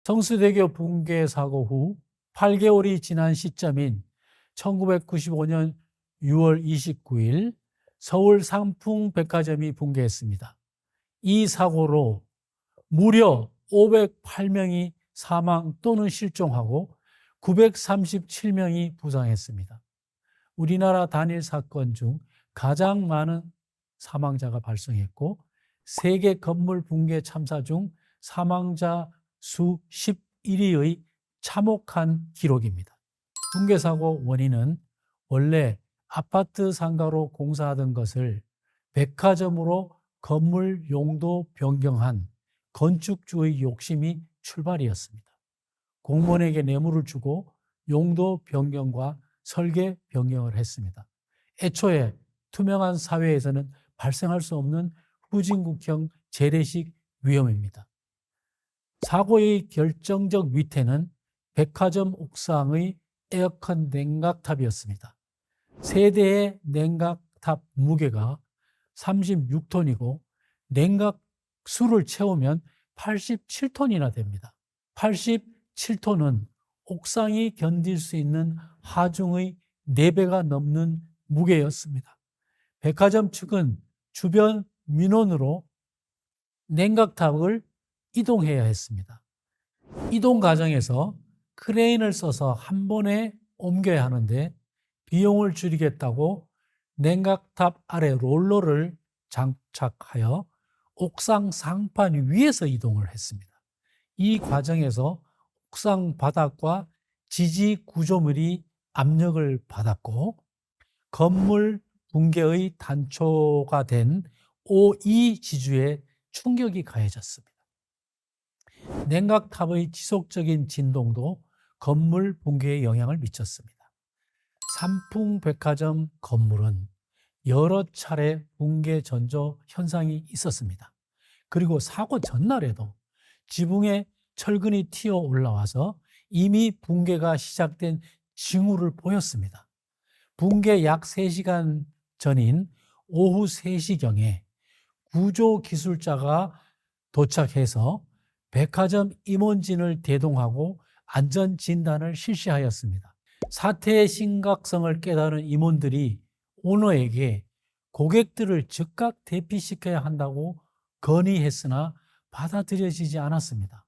성수대교 붕괴 사고 후 8개월이 지난 시점인 1995년 6월 29일 서울 상풍백화점이 붕괴했습니다. 이 사고로 무려 508명이 사망 또는 실종하고 937명이 부상했습니다. 우리나라 단일 사건 중 가장 많은 사망자가 발생했고 세계 건물 붕괴 참사 중 사망자 수 11위의 참혹한 기록입니다. 붕괴 사고 원인은 원래 아파트 상가로 공사하던 것을 백화점으로 건물 용도 변경한 건축주의 욕심이 출발이었습니다. 공무원에게 뇌물을 주고 용도 변경과 설계 변경을 했습니다. 애초에 투명한 사회에서는 발생할 수 없는 후진국형 재래식 위험입니다. 사고의 결정적 위태는 백화점 옥상의 에어컨 냉각탑이었습니다. 세대의 냉각탑 무게가 36톤이고 냉각수를 채우면 87톤이나 됩니다. 87톤은 옥상이 견딜 수 있는 하중의 4배가 넘는 무게였습니다. 백화점 측은 주변 민원으로 냉각탑을 이동해야 했습니다. 이동 과정에서 크레인을 써서 한 번에 옮겨야 하는데 비용을 줄이겠다고 냉각탑 아래 롤러를 장착하여 옥상 상판 위에서 이동을 했습니다. 이 과정에서 옥상 바닥과 지지 구조물이 압력을 받았고 건물 붕괴의 단초가 된 O2 지주에 충격이 가해졌습니다. 냉각탑의 지속적인 진동도 건물 붕괴에 영향을 미쳤습니다. 삼풍백화점 건물은 여러 차례 붕괴 전조 현상이 있었습니다. 그리고 사고 전날에도 지붕에 철근이 튀어 올라와서 이미 붕괴가 시작된 징후를 보였습니다. 붕괴 약 3시간 전인 오후 3시경에 구조기술자가 도착해서 백화점 임원진을 대동하고 안전진단을 실시하였습니다. 사태의 심각성을 깨달은 임원들이 오너에게 고객들을 즉각 대피시켜야 한다고 건의했으나 받아들여지지 않았습니다.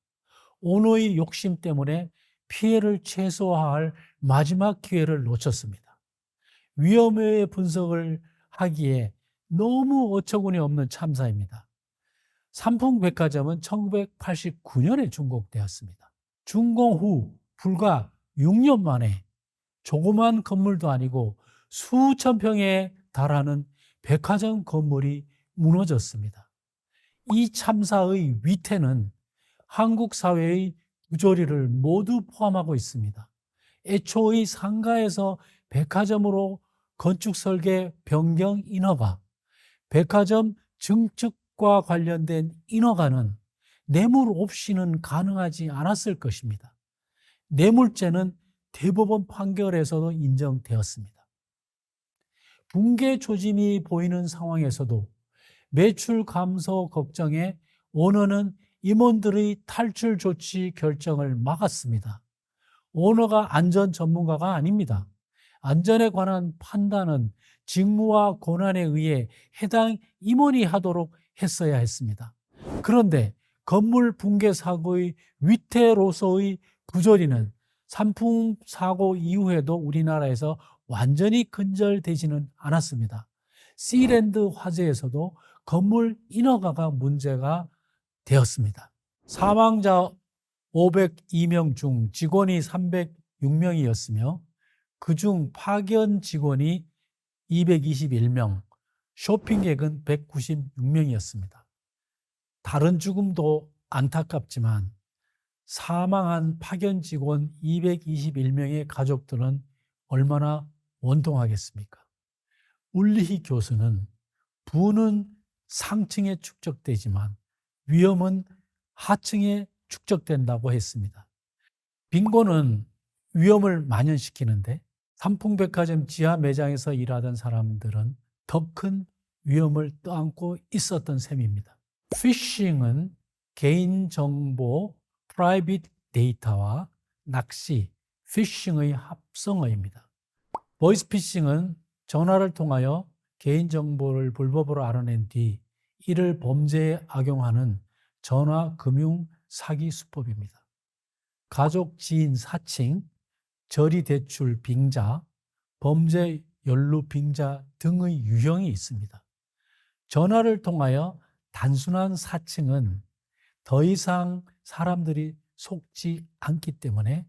오너의 욕심 때문에 피해를 최소화할 마지막 기회를 놓쳤습니다. 위험의 분석을 하기에 너무 어처구니 없는 참사입니다. 삼풍백화점은 1989년에 준공되었습니다. 준공 후 불과 6년 만에 조그만 건물도 아니고 수천 평에 달하는 백화점 건물이 무너졌습니다. 이 참사의 위태는 한국 사회의 부조리를 모두 포함하고 있습니다. 애초의 상가에서 백화점으로 건축 설계 변경 인허가, 백화점 증축과 관련된 인허가는 뇌물 없이는 가능하지 않았을 것입니다. 뇌물죄는 대법원 판결에서도 인정되었습니다. 붕괴 조짐이 보이는 상황에서도 매출 감소 걱정에 오너는 임원들의 탈출 조치 결정을 막았습니다. 오너가 안전 전문가가 아닙니다. 안전에 관한 판단은 직무와 권한에 의해 해당 임원이 하도록 했어야 했습니다. 그런데 건물 붕괴 사고의 위태로서의 부조리는 삼풍 사고 이후에도 우리나라에서 완전히 근절되지는 않았습니다. 시랜드 화재에서도 건물 인허가가 문제가 되었습니다. 사망자 502명 중 직원이 306명이었으며 그중 파견 직원이 221명, 쇼핑객은 196명이었습니다. 다른 죽음도 안타깝지만 사망한 파견 직원 221명의 가족들은 얼마나 원통하겠습니까? 울리히 교수는 부는 상층에 축적되지만 위험은 하층에 축적된다고 했습니다. 빈곤은 위험을 만연시키는데 삼풍백화점 지하 매장에서 일하던 사람들은 더 큰 위험을 떠안고 있었던 셈입니다. 피싱은 개인정보 프라이빗 데이터와 낚시, 피싱의 합성어입니다. 보이스피싱은 전화를 통하여 개인정보를 불법으로 알아낸 뒤 이를 범죄에 악용하는 전화 금융 사기 수법입니다. 가족, 지인 사칭, 저리 대출 빙자, 범죄 연루 빙자 등의 유형이 있습니다. 전화를 통하여 단순한 사칭은 더 이상 사람들이 속지 않기 때문에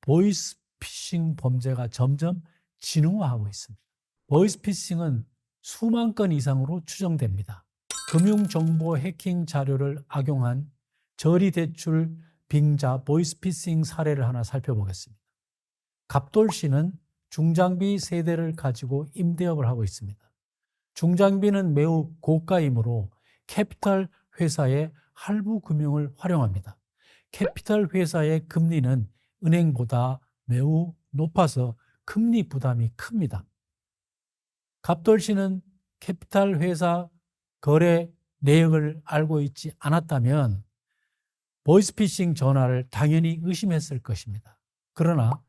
보이스피싱 범죄가 점점 진화하고 있습니다. 보이스피싱은 수만 건 이상으로 추정됩니다. 금융정보 해킹 자료를 악용한 저리 대출 빙자 보이스피싱 사례를 하나 살펴보겠습니다. 갑돌씨는 중장비 세대를 가지고 임대업을 하고 있습니다. 중장비는 매우 고가이므로 캐피탈 회사의 할부 금융을 활용합니다. 캐피탈 회사의 금리는 은행보다 매우 높아서 금리 부담이 큽니다. 갑돌씨는 캐피탈 회사 거래 내역을 알고 있지 않았다면 보이스피싱 전화를 당연히 의심했을 것입니다. 그러나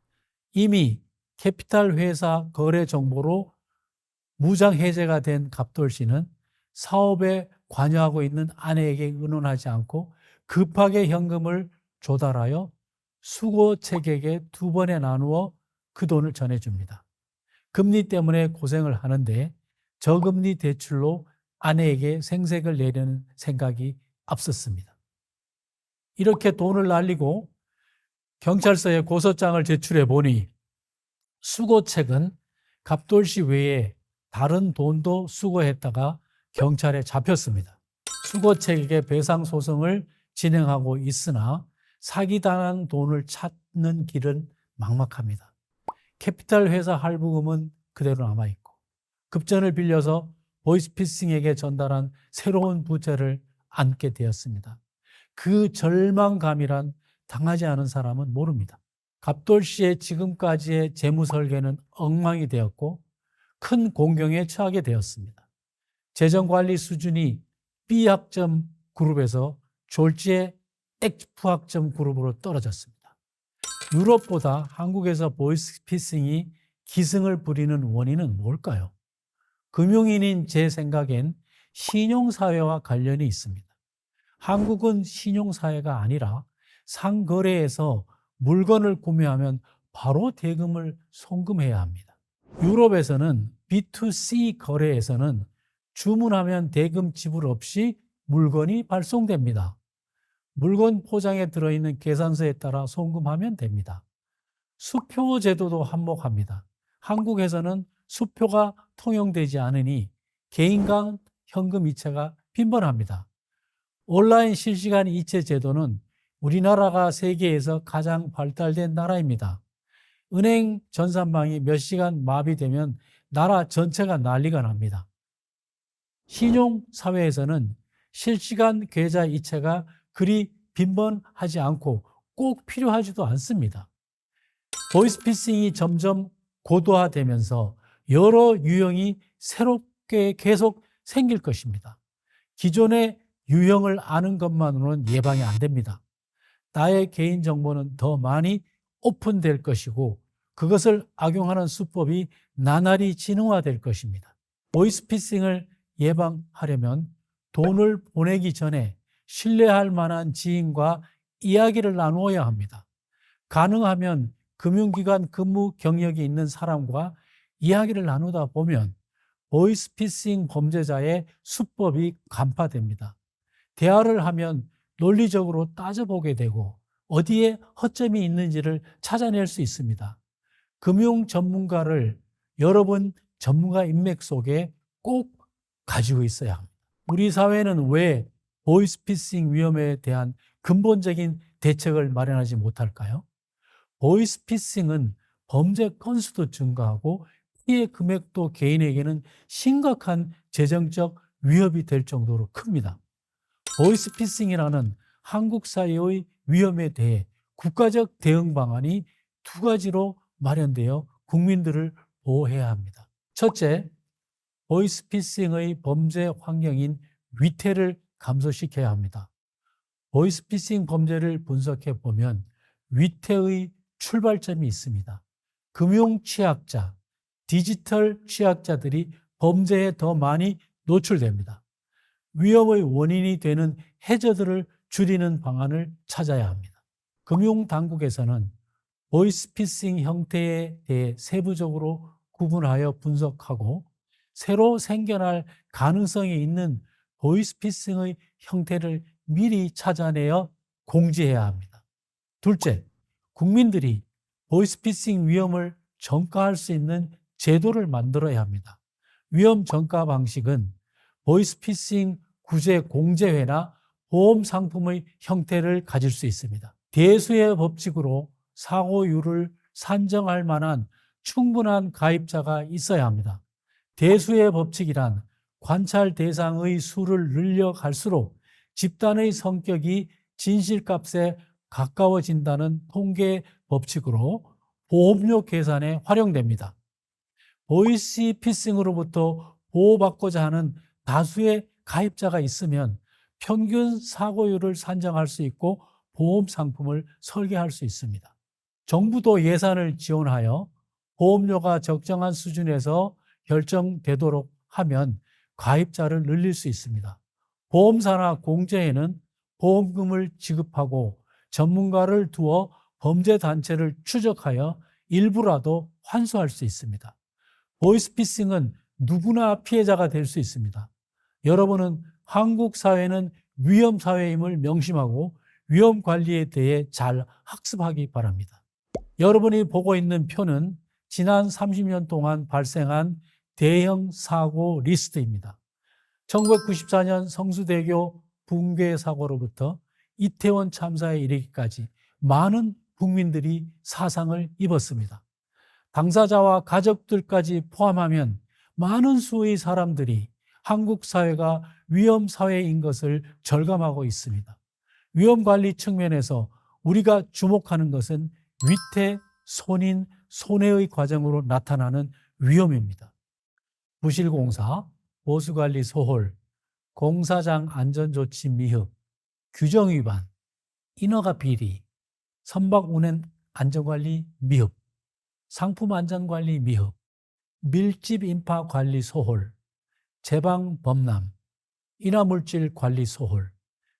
이미 캐피탈 회사 거래 정보로 무장 해제가 된 갑돌씨는 사업에 관여하고 있는 아내에게 의논하지 않고 급하게 현금을 조달하여 수거책에게 2번에 나누어 그 돈을 전해줍니다. 금리 때문에 고생을 하는데 저금리 대출로 아내에게 생색을 내려는 생각이 앞섰습니다. 이렇게 돈을 날리고 경찰서에 고소장을 제출해 보니 수거책은 갑돌씨 외에 다른 돈도 수거했다가 경찰에 잡혔습니다. 수거책에게 배상 소송을 진행하고 있으나 사기당한 돈을 찾는 길은 막막합니다. 캐피탈 회사 할부금은 그대로 남아있고 급전을 빌려서 보이스피싱에게 전달한 새로운 부채를 안게 되었습니다. 그 절망감이란 당하지 않은 사람은 모릅니다. 갑돌씨의 지금까지의 재무 설계는 엉망이 되었고 큰 공경에 처하게 되었습니다. 재정관리 수준이 B학점 그룹에서 졸지의 F학점 그룹으로 떨어졌습니다. 유럽보다 한국에서 보이스피싱이 기승을 부리는 원인은 뭘까요? 금융인인 제 생각엔 신용사회와 관련이 있습니다. 한국은 신용사회가 아니라 상거래에서 물건을 구매하면 바로 대금을 송금해야 합니다. 유럽에서는 B2C 거래에서는 주문하면 대금 지불 없이 물건이 발송됩니다. 물건 포장에 들어있는 계산서에 따라 송금하면 됩니다. 수표 제도도 한몫합니다. 한국에서는 수표가 통용되지 않으니 개인 간 현금 이체가 빈번합니다. 온라인 실시간 이체 제도는 우리나라가 세계에서 가장 발달된 나라입니다. 은행 전산망이 몇 시간 마비되면 나라 전체가 난리가 납니다. 신용사회에서는 실시간 계좌 이체가 그리 빈번하지 않고 꼭 필요하지도 않습니다. 보이스피싱이 점점 고도화되면서 여러 유형이 새롭게 계속 생길 것입니다. 기존의 유형을 아는 것만으로는 예방이 안 됩니다. 나의 개인정보는 더 많이 오픈될 것이고 그것을 악용하는 수법이 나날이 진화될 것입니다. 보이스피싱을 예방하려면 돈을 보내기 전에 신뢰할 만한 지인과 이야기를 나누어야 합니다. 가능하면 금융기관 근무 경력이 있는 사람과 이야기를 나누다 보면 보이스피싱 범죄자의 수법이 간파됩니다. 대화를 하면 논리적으로 따져보게 되고 어디에 허점이 있는지를 찾아낼 수 있습니다. 금융 전문가를 여러분 전문가 인맥 속에 꼭 가지고 있어야 합니다. 우리 사회는 왜 보이스피싱 위험에 대한 근본적인 대책을 마련하지 못할까요? 보이스피싱은 범죄 건수도 증가하고 피해 금액도 개인에게는 심각한 재정적 위협이 될 정도로 큽니다. 보이스피싱이라는 한국 사회의 위험에 대해 국가적 대응 방안이 2가지로 마련되어 국민들을 보호해야 합니다. 첫째, 보이스피싱의 범죄 환경인 위태를 감소시켜야 합니다. 보이스피싱 범죄를 분석해 보면 위태의 출발점이 있습니다. 금융 취약자, 디지털 취약자들이 범죄에 더 많이 노출됩니다. 위험의 원인이 되는 해저들을 줄이는 방안을 찾아야 합니다. 금융당국에서는 보이스피싱 형태에 대해 세부적으로 구분하여 분석하고 새로 생겨날 가능성이 있는 보이스피싱의 형태를 미리 찾아내어 공지해야 합니다. 둘째, 국민들이 보이스피싱 위험을 전가할 수 있는 제도를 만들어야 합니다. 위험 전가 방식은 보이스피싱 구제 공제회나 보험 상품의 형태를 가질 수 있습니다. 대수의 법칙으로 사고율을 산정할 만한 충분한 가입자가 있어야 합니다. 대수의 법칙이란 관찰 대상의 수를 늘려갈수록 집단의 성격이 진실값에 가까워진다는 통계 법칙으로 보험료 계산에 활용됩니다. 보이스피싱으로부터 보호받고자 하는 다수의 가입자가 있으면 평균 사고율을 산정할 수 있고 보험 상품을 설계할 수 있습니다. 정부도 예산을 지원하여 보험료가 적정한 수준에서 결정되도록 하면 가입자를 늘릴 수 있습니다. 보험사나 공제에는 보험금을 지급하고 전문가를 두어 범죄단체를 추적하여 일부라도 환수할 수 있습니다. 보이스피싱은 누구나 피해자가 될 수 있습니다. 여러분은 한국 사회는 위험 사회임을 명심하고 위험 관리에 대해 잘 학습하기 바랍니다. 여러분이 보고 있는 표는 지난 30년 동안 발생한 대형 사고 리스트입니다. 1994년 성수대교 붕괴 사고로부터 이태원 참사에 이르기까지 많은 국민들이 사상을 입었습니다. 당사자와 가족들까지 포함하면 많은 수의 사람들이 한국 사회가 위험 사회인 것을 절감하고 있습니다. 위험 관리 측면에서 우리가 주목하는 것은 위태, 손인, 손해의 과정으로 나타나는 위험입니다. 부실공사, 보수관리 소홀, 공사장 안전조치 미흡, 규정 위반, 인허가 비리, 선박 운행 안전관리 미흡, 상품 안전관리 미흡, 밀집 인파 관리 소홀, 제방 범람, 인화물질 관리 소홀,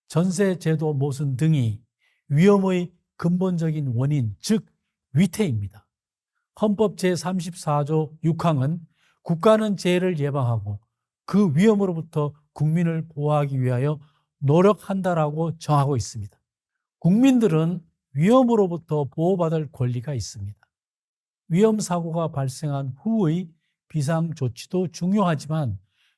전세 제도 모순 등이 위험의 근본적인 원인, 즉 위태입니다. 헌법 제34조 6항은 국가는 재해를 예방하고 그 위험으로부터 국민을 보호하기 위하여 노력한다라고 정하고 있습니다. 국민들은 위험으로부터 보호받을 권리가 있습니다. 위험 사고가 발생한 후의 비상 조치도 중요하지만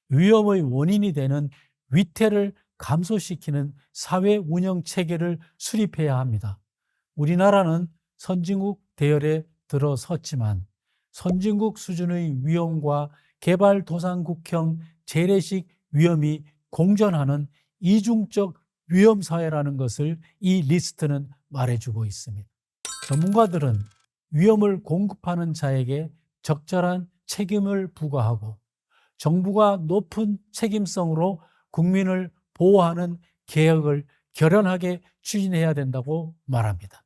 위험의 원인이 되는 위태를 감소시키는 사회 운영 체계를 수립해야 합니다. 우리나라는 선진국 대열에 들어섰지만 선진국 수준의 위험과 개발도상국형 재래식 위험이 공존하는 이중적 위험 사회라는 것을 이 리스트는 말해주고 있습니다. 전문가들은 위험을 공급하는 자에게 적절한 책임을 부과하고 정부가 높은 책임성으로 국민을 보호하는 개혁을 결연하게 추진해야 된다고 말합니다.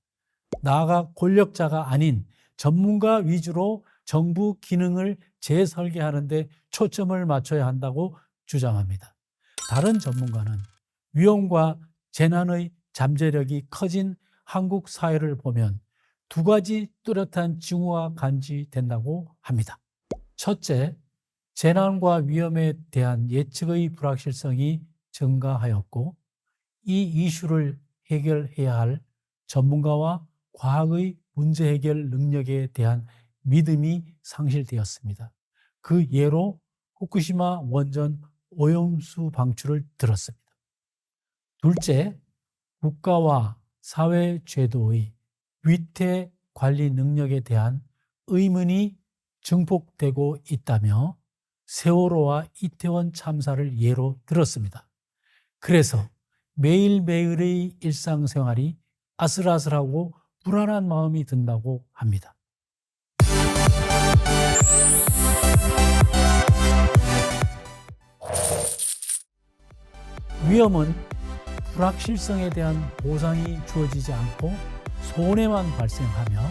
나아가 권력자가 아닌 전문가 위주로 정부 기능을 재설계하는 데 초점을 맞춰야 한다고 주장합니다. 다른 전문가는 위험과 재난의 잠재력이 커진 한국 사회를 보면 두 가지 뚜렷한 징후가 간지된다고 합니다. 첫째, 재난과 위험에 대한 예측의 불확실성이 증가하였고 이 이슈를 해결해야 할 전문가와 과학의 문제 해결 능력에 대한 믿음이 상실되었습니다. 그 예로 후쿠시마 원전 오염수 방출을 들었습니다. 둘째, 국가와 사회 제도의 위태 관리 능력에 대한 의문이 증폭되고 있다며 세월호와 이태원 참사를 예로 들었습니다. 그래서 매일매일의 일상생활이 아슬아슬하고 불안한 마음이 든다고 합니다. 위험은 불확실성에 대한 보상이 주어지지 않고 손해만 발생하며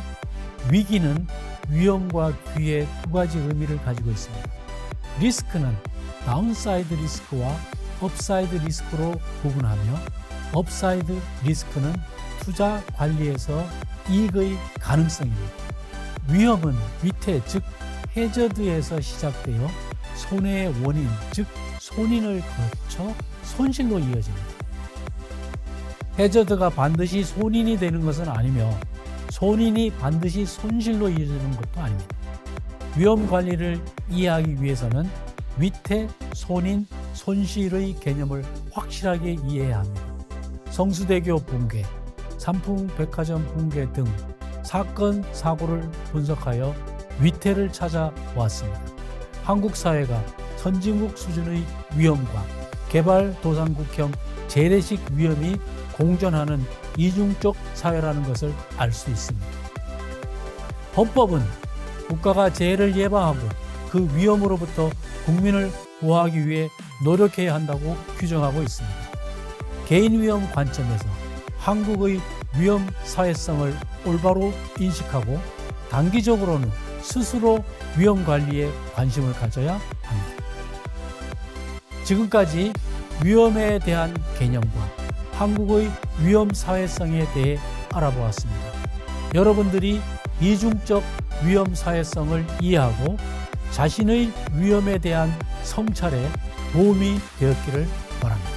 위기는 위험과 기회의 두 가지 의미를 가지고 있습니다. 리스크는 다운사이드 리스크와 업사이드 리스크로 구분하며 업사이드 리스크는 투자 관리에서 이익의 가능성입니다. 위험은 위태 즉 해저드에서 시작되어 손해의 원인 즉 손인을 거쳐 손실로 이어집니다. 해저드가 반드시 손인이 되는 것은 아니며 손인이 반드시 손실로 이어지는 것도 아닙니다. 위험 관리를 이해하기 위해서는 위태, 손인, 손실의 개념을 확실하게 이해해야 합니다. 성수대교 붕괴, 삼풍 백화점 붕괴 등 사건, 사고를 분석하여 위태를 찾아왔습니다. 한국 사회가 선진국 수준의 위험과 개발도상국형 재래식 위험이 공존하는 이중적 사회라는 것을 알 수 있습니다. 헌법은 국가가 재해를 예방하고 그 위험으로부터 국민을 보호하기 위해 노력해야 한다고 규정하고 있습니다. 개인 위험 관점에서 한국의 위험 사회성을 올바로 인식하고 단기적으로는 스스로 위험 관리에 관심을 가져야 합니다. 지금까지 위험에 대한 개념과 한국의 위험 사회성에 대해 알아보았습니다. 여러분들이 이중적 위험 사회성을 이해하고 자신의 위험에 대한 성찰에 도움이 되었기를 바랍니다.